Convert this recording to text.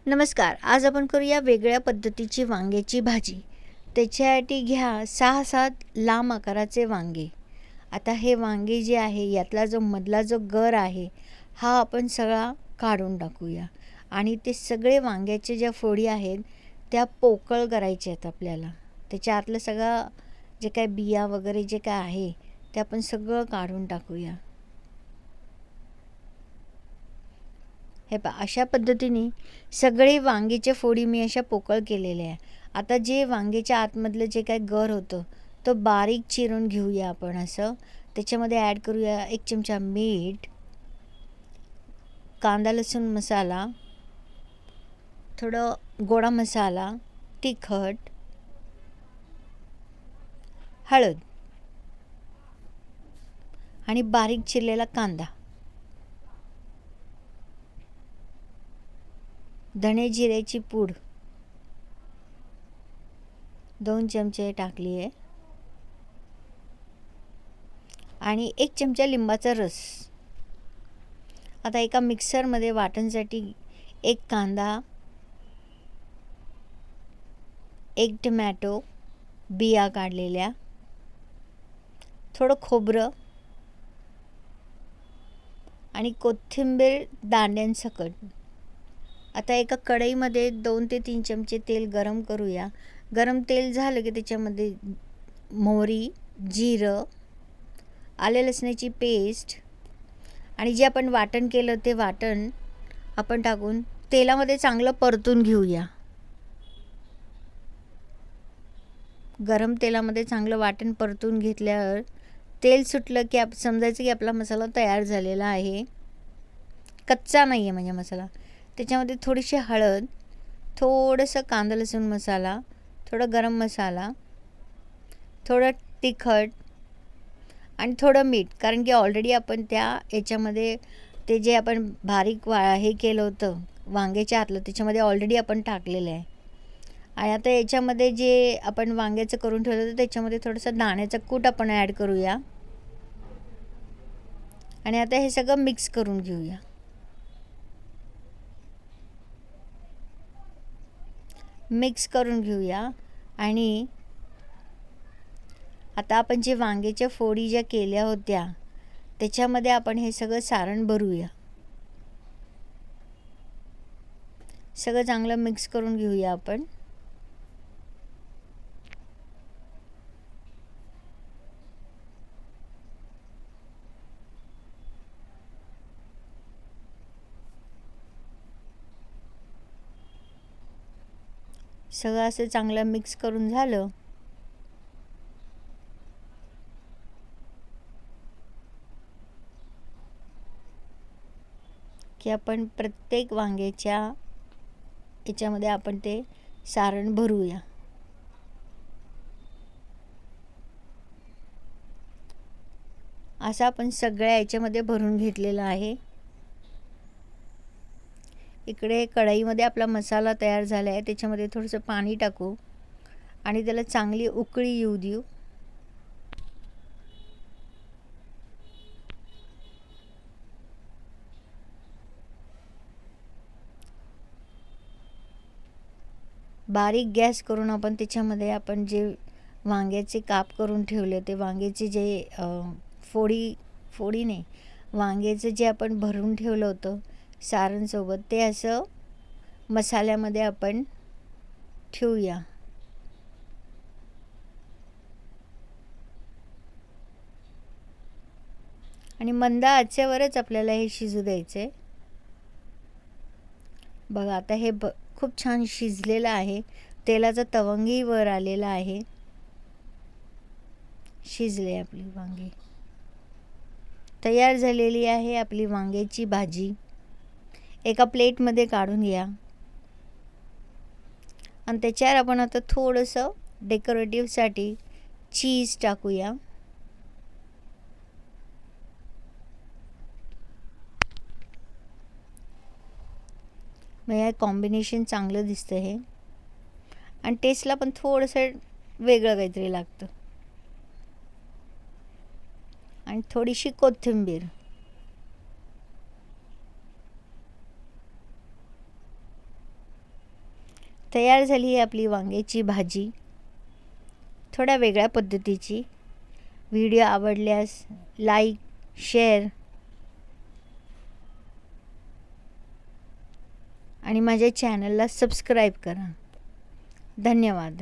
नमस्कार. आज आपण करूया वेगळ्या पद्धतीची वांग्याची भाजी. त्याच्यासाठी घ्या 6-7 लांब आकाराचे वांगे. आता हे वांगे जे आहे यातला जो मधला जो गर आहे हा आपण सगळा काढून टाकूया आणि ते सगळे वांग्याचे ज्या फोडी आहेत त्या पोकळ करायच्या आहेत आपल्याला. त्याच्या आतलं सगळं जे काय बिया वगैरे जे काय आहे ते आपण सगळं काढून टाकूया. हे पहा, अशा पद्धतीने सगळे वांगीच्या फोडी मी अशा पोकळ केलेल्या आहे. आता जे वांगेच्या आतमधलं जे काय गर होतं तो बारीक चिरून घेऊया आपण. असं त्याच्यामध्ये ॲड करूया 1 चमचा मीठ, कांदा लसूण मसाला, थोडं गोडा मसाला, तिखट, हळद आणि बारीक चिरलेला कांदा, धणे जिऱ्याची पूड 2 चमचे टाकली आहे आणि 1 चमचा लिंबाचा रस. आता एका मिक्सरमध्ये वाटणसाठी 1 कांदा, 1 टमॅटो बिया काढलेल्या, थोडं खोबरं आणि कोथिंबीर दांड्यांसकट. आता एका कढईमध्ये 2 ते 3 चमचे तेल गरम करूया. गरम तेल झालं की त्याच्यामध्ये मोहरी, जिरं, आले लसणाची पेस्ट आणि जे आपण वाटण केलं ते वाटण आपण टाकून तेलामध्ये चांगलं परतून घेऊया. गरम तेलामध्ये चांगलं वाटण परतून घेतल्यावर तेल सुटलं की समजायचं की आपला मसाला तयार झालेला आहे, कच्चा नाही आहे म्हणजे मसाला. त्याच्यामध्ये थोडीशी हळद, थोडंसं कांदा लसूण मसाला, थोडं गरम मसाला, थोडं तिखट आणि थोडं मीठ. कारण की ऑलरेडी आपण याच्यामध्ये ते जे आपण बारीक हे केलं होतं वांग्याच्या आतलं त्याच्यामध्ये ऑलरेडी आपण टाकलेलं आहे. आणि आता याच्यामध्ये जे आपण वांग्याचं करून ठेवलं होतं त्याच्यामध्ये थोडंसं दाण्याचं कूट आपण ॲड करूया आणि आता हे सगळं मिक्स करून घेऊया. मिक्स करून घेऊया आणि आता आपण जे वांग्याच्या फोडी ज्या केल्या होत्या त्याच्यामध्ये आपण हे सगळं सारण भरूया. सगळं चांगलं मिक्स करून घेऊया आपण. सगळं असं चांगलं मिक्स करून झालं की आपण प्रत्येक वांग्याच्या याच्यामध्ये आपण ते सारण भरूया. असं आपण सगळ्या याच्यामध्ये भरून घेतलेलं आहे. इकडे कढईमध्ये आपला मसाला तयार झाला आहे. त्याच्यामध्ये थोडंसं पाणी टाकू आणि त्याला चांगली उकळी येऊ देऊ. बारीक गॅस करून आपण त्याच्यामध्ये आपण जे वांग्याचे काप करून ठेवले ते वांग्याचे जे फोडी नाही, वांग्याचं जे आपण भरून ठेवलं होतं सारणसोबत ते असं मसाल्यामध्ये आपण ठेवूया. आणि मंद आचेवरच आपल्याला हे शिजू द्यायचं आहे. बघा आता हे खूप छान शिजलेलं आहे. तेलाचा तवंगही वर आलेला आहे. शिजले आपली वांगी. तयार झालेली आहे आपली वांग्याची भाजी. एका प्लेटमध्ये काढून घ्या आणि त्याच्यावर आपण आता थोडंसं डेकोरेटिव्हसाठी चीज टाकूया. मग हे कॉम्बिनेशन चांगलं दिसतं हे आणि टेस्टला पण थोडंसं वेगळं काहीतरी लागतं. आणि थोडीशी कोथिंबीर. तयार झाली आहे आपली वांग्याची भाजी, थोड्या वेगळ्या पद्धतीची. व्हिडिओ आवडल्यास लाईक, शेअर आणि माझ्या चॅनलला सबस्क्राईब करा. धन्यवाद.